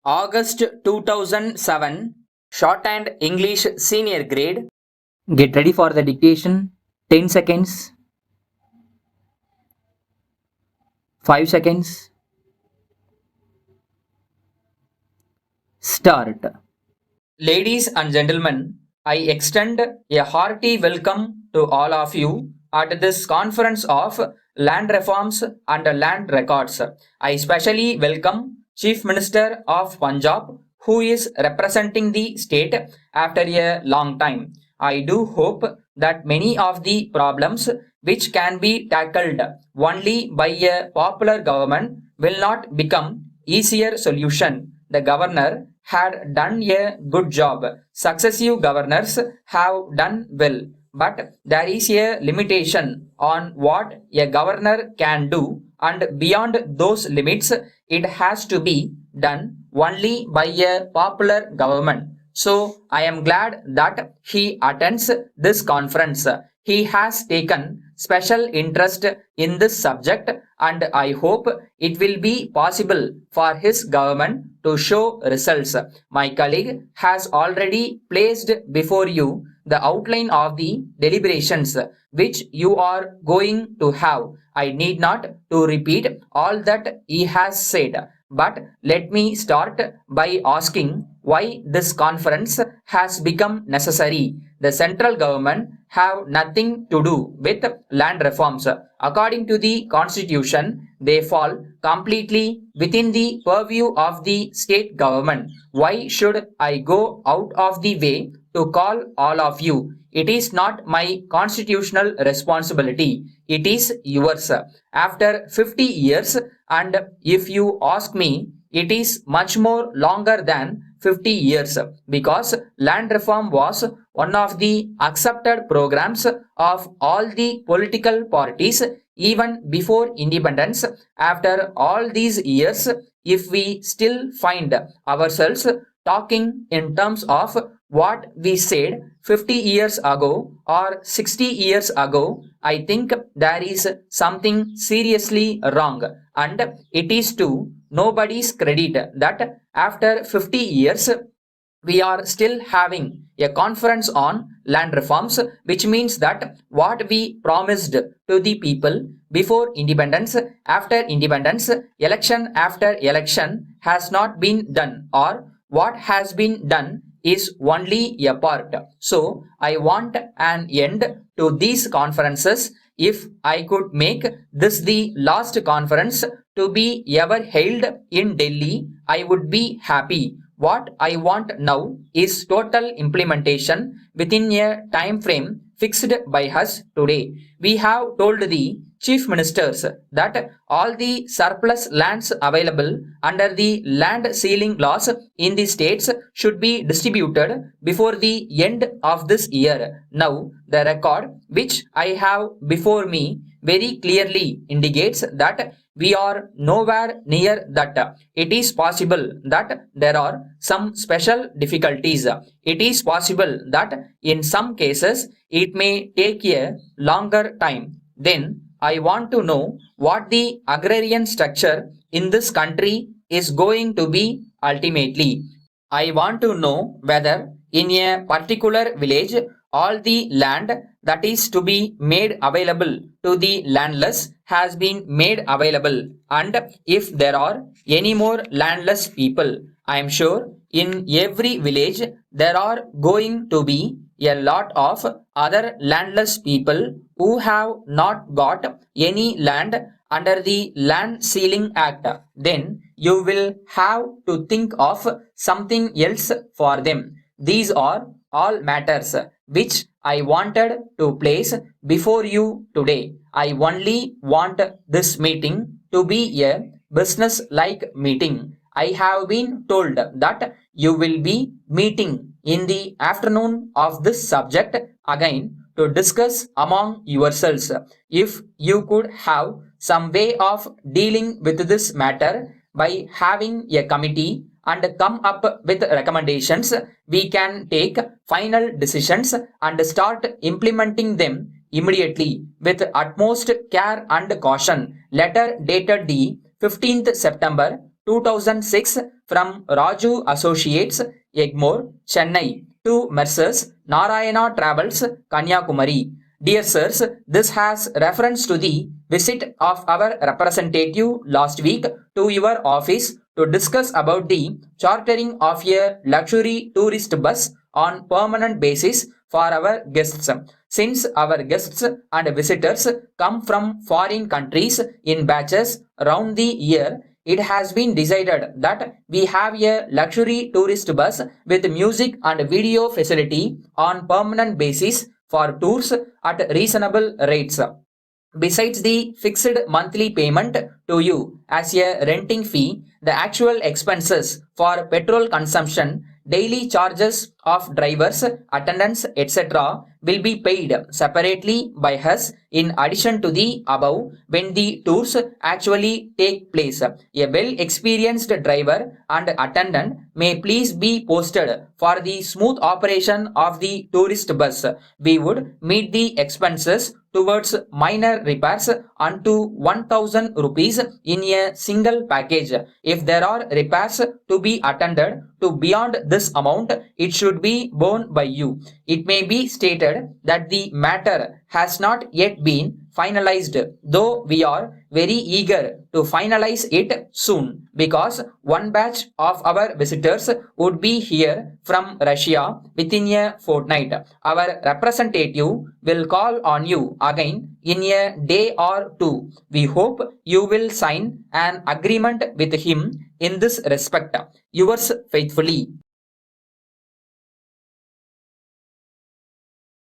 August 2007, Shorthand English Senior Grade. Get ready for the dictation. 10 seconds. 5 seconds. Start. Ladies and gentlemen, I extend a hearty welcome to all of you at this conference of land reforms and land records. I especially welcome Chief Minister of Punjab, who is representing the state after a long time. I do hope that many of the problems which can be tackled only by a popular government will not become easier solution. The governor had done a good job. Successive governors have done well. But there is a limitation on what a governor can do, and beyond those limits, it has to be done only by a popular government. So I am glad that he attends this conference. He has taken special interest in this subject, and I hope it will be possible for his government to show results. My colleague has already placed before you the outline of the deliberations which you are going to have. I need not to repeat all that he has said, but let me start by asking why this conference has become necessary. The central government have nothing to do with land reforms. According to the constitution, they fall completely within the purview of the state government. Why should I go out of the way to call all of you? It is not my constitutional responsibility. It is yours. After 50 years, and if you ask me, it is much more longer than 50 years, because land reform was one of the accepted programs of all the political parties even before independence. After all these years, if we still find ourselves talking in terms of what we said 50 years ago or 60 years ago, I think there is something seriously wrong, and it is to nobody's credit that after 50 years we are still having a conference on land reforms, which means that what we promised to the people before independence, after independence, election after election has not been done, or what has been done is only a part. So I want an end to these conferences. If I could make this the last conference to be ever held in Delhi, I would be happy. What I want now is total implementation within a time frame fixed by us today. We have told the chief ministers that all the surplus lands available under the land ceiling laws in the states should be distributed before the end of this year. Now, the record which I have before me very clearly indicates that we are nowhere near that. It is possible that there are some special difficulties. It is possible that in some cases it may take a longer time. Then I want to know what the agrarian structure in this country is going to be ultimately. I want to know whether in a particular village all the land that is to be made available to the landless has been made available, and if there are any more landless people. I am sure in every village there are going to be a lot of other landless people who have not got any land under the Land Ceiling Act. Then you will have to think of something else for them. These are all matters which I wanted to place before you today. I only want this meeting to be a business-like meeting. I have been told that you will be meeting in the afternoon of this subject again to discuss among yourselves. If you could have some way of dealing with this matter by having a committee and come up with recommendations, we can take final decisions and start implementing them immediately with utmost care and caution. Letter dated the 15th September 2006 from Raju Associates, Egmore, Chennai to Mercers, Narayana Travels, Kanyakumari. Dear sirs, this has reference to the visit of our representative last week to your office to discuss about the chartering of a luxury tourist bus on permanent basis for our guests. Since our guests and visitors come from foreign countries in batches round the year, it has been decided that we have a luxury tourist bus with music and video facility on permanent basis for tours at reasonable rates. Besides the fixed monthly payment to you as a renting fee, the actual expenses for petrol consumption, daily charges of drivers, attendants, etc. will be paid separately by us in addition to the above when the tours actually take place. A well-experienced driver and attendant may please be posted for the smooth operation of the tourist bus. We would meet the expenses towards minor repairs unto 1000 rupees in a single package. If there are repairs to be attended to beyond this amount, it should be borne by you. It may be stated that the matter has not yet been finalized, though we are very eager to finalize it soon because one batch of our visitors would be here from Russia within a fortnight. Our representative will call on you again in a day or two. We hope you will sign an agreement with him in this respect. Yours faithfully.